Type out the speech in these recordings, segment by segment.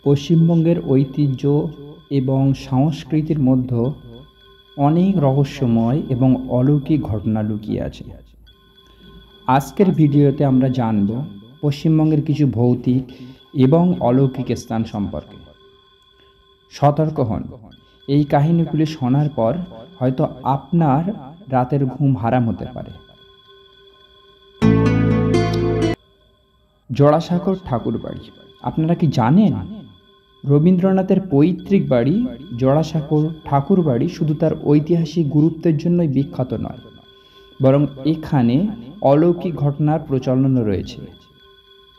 পশ্চিমবঙ্গের ঐতিহ্য এবং সংস্কৃতির মধ্যে অনেক রহস্যময় এবং অলৌকিক ঘটনা লুকিয়ে আছে। আজকের ভিডিওতে আমরা জানব পশ্চিমবঙ্গের কিছু ভৌতিক এবং অলৌকিক স্থান সম্পর্কে। সতর্ক হন, এই কাহিনীগুলি শোনার পর হয়তো আপনার রাতের ঘুম হারাম হতে পারে। জোড়াসাঁকোর ঠাকুরবাড়ি। আপনারা কি জানেন, রবীন্দ্রনাথের পৈতৃক বাড়ি জোড়াসাঁকোর ঠাকুরবাড়ি শুধু তার ঐতিহাসিক গুরুত্বের জন্যই বিখ্যাত নয়, বরং এখানে অলৌকিক ঘটনার প্রচলনও রয়েছে।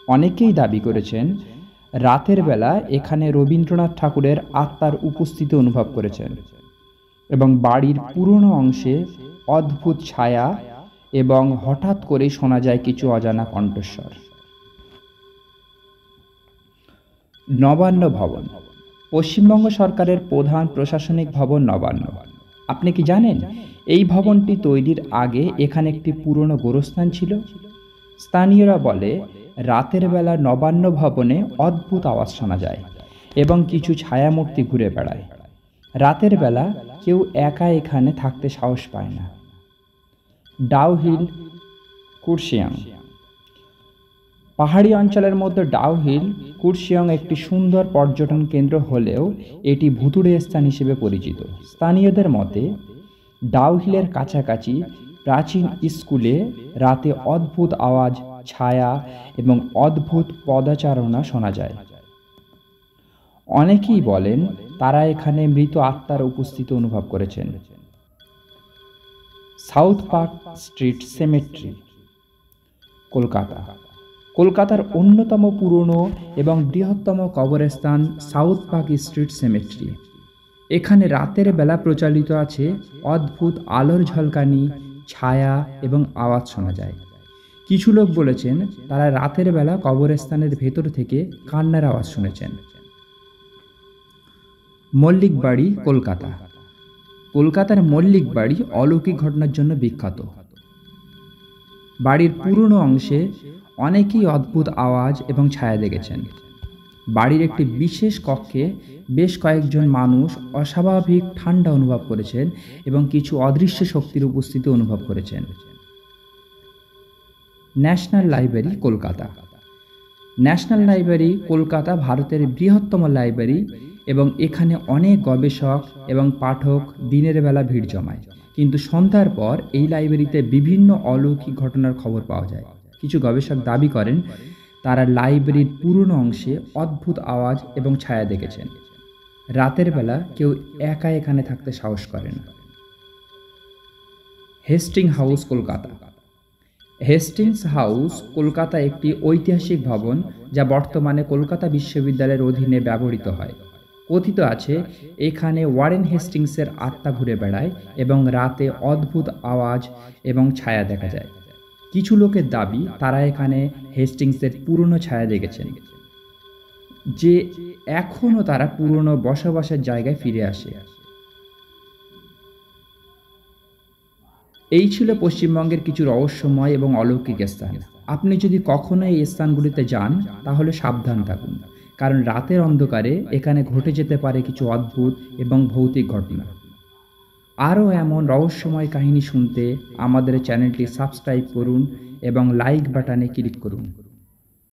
অনেকেই দাবি করেছেন রাতের বেলা এখানে রবীন্দ্রনাথ ঠাকুরের আত্মার উপস্থিতি অনুভব করেছেন এবং বাড়ির পুরনো অংশে অদ্ভুত ছায়া এবং হঠাৎ করেই শোনা যায় কিছু অজানা কণ্ঠস্বর। নবান্ন ভবন। পশ্চিমবঙ্গ সরকারের প্রধান প্রশাসনিক ভবন নবান্ন। আপনি কি জানেন এই ভবনটি তৈরির আগে এখানে একটি পুরনো গোরস্থান ছিল? স্থানীয়রা বলে রাতের বেলা নবান্ন ভবনে অদ্ভুত আওয়াজ শোনা যায় এবং কিছু ছায়ামূর্তি ঘুরে বেড়ায়। রাতের বেলা কেউ একা এখানে থাকতে সাহস পায় না। ডাউহিল, কুর্শিয়াং। পাহাড়ি অঞ্চলের মধ্যে ডাউহিল, কুর্শিয়াং একটি সুন্দর পর্যটন কেন্দ্র হলেও এটি ভুতুড়ে স্থান হিসেবে পরিচিত। স্থানীয়দের মতে ডাউহিলের কাছাকাছি প্রাচীন স্কুলে রাতে অদ্ভুত আওয়াজ, ছায়া এবং অদ্ভুত পদচারণা শোনা যায়। অনেকেই বলেন তারা এখানে মৃত আত্মার উপস্থিতি অনুভব করেছেন। South park street symmetry, Kolkata. কলকাতার অন্যতম পুরনো এবং বৃহত্তম কবরস্থান সাউথ পার্ক স্ট্রিট সেমেট্রি। এখানে রাতের বেলা প্রচলিত আছে অদ্ভুত আলোর ঝলকানি, ছায়া এবং আওয়াজ শোনা যায়। কিছু লোক বলেছেন তারা রাতের বেলা কবরস্থানের ভেতর থেকে কান্নার আওয়াজ শুনেছেন। মল্লিক বাড়ি, কলকাতা। কলকাতার মল্লিক বাড়ি অলৌকিক ঘটনার জন্য বিখ্যাত। বাড়ির পুরনো অংশে অনেকেই অদ্ভুত আওয়াজ এবং ছায়া দেখেছেন। বাড়ির একটি বিশেষ কক্ষে বেশ কয়েকজন মানুষ অস্বাভাবিক ঠান্ডা অনুভব করেছেন এবং কিছু অদৃশ্য শক্তির উপস্থিতি অনুভব করেছেন। National library, Kolkata. National library Kolkata ভারতের বৃহত্তম লাইব্রেরি এবং এখানে অনেক গবেষক এবং পাঠক দিনের বেলা ভিড় জমায়, কিন্তু সন্ধ্যার পর এই লাইব্রেরিতে বিভিন্ন অলৌকিক ঘটনার খবর পাওয়া যায়। কিছু গবেষক দাবি করেন তারা লাইব্রেরির পুরনো অংশে অদ্ভুত আওয়াজ এবং ছায়া দেখেছেন। রাতের বেলা কেউ একা এখানে থাকতে সাহস করে না। Hastings House, Kolkata. Hastings House Kolkata একটি ঐতিহাসিক ভবন যা বর্তমানে কলকাতা বিশ্ববিদ্যালয়ের অধীনে ব্যবহৃত হয়। কথিত আছে এখানে ওয়ারেন হেস্টিংসের আত্মা ঘুরে বেড়ায় এবং রাতে অদ্ভুত আওয়াজ এবং ছায়া দেখা যায়। কিছু লোকের দাবি তারা এখানে হেস্টিংসের পুরনো ছায়া দেখেছেন, যে এখনও তারা পুরনো বসবাসের জায়গায় ফিরে আসে। এই ছিল পশ্চিমবঙ্গের কিছু রহস্যময় এবং অলৌকিক স্থান। আপনি যদি কখনো এই স্থানগুলিতে যান তাহলে সাবধান থাকুন, কারণ রাতের অন্ধকারে এখানে ঘটে যেতে পারে কিছু অদ্ভুত এবং ভৌতিক ঘটনা। আরও এমন রহস্যময় কাহিনী শুনতে আমাদের চ্যানেলটি সাবস্ক্রাইব করুন এবং লাইক বাটনে ক্লিক করুন।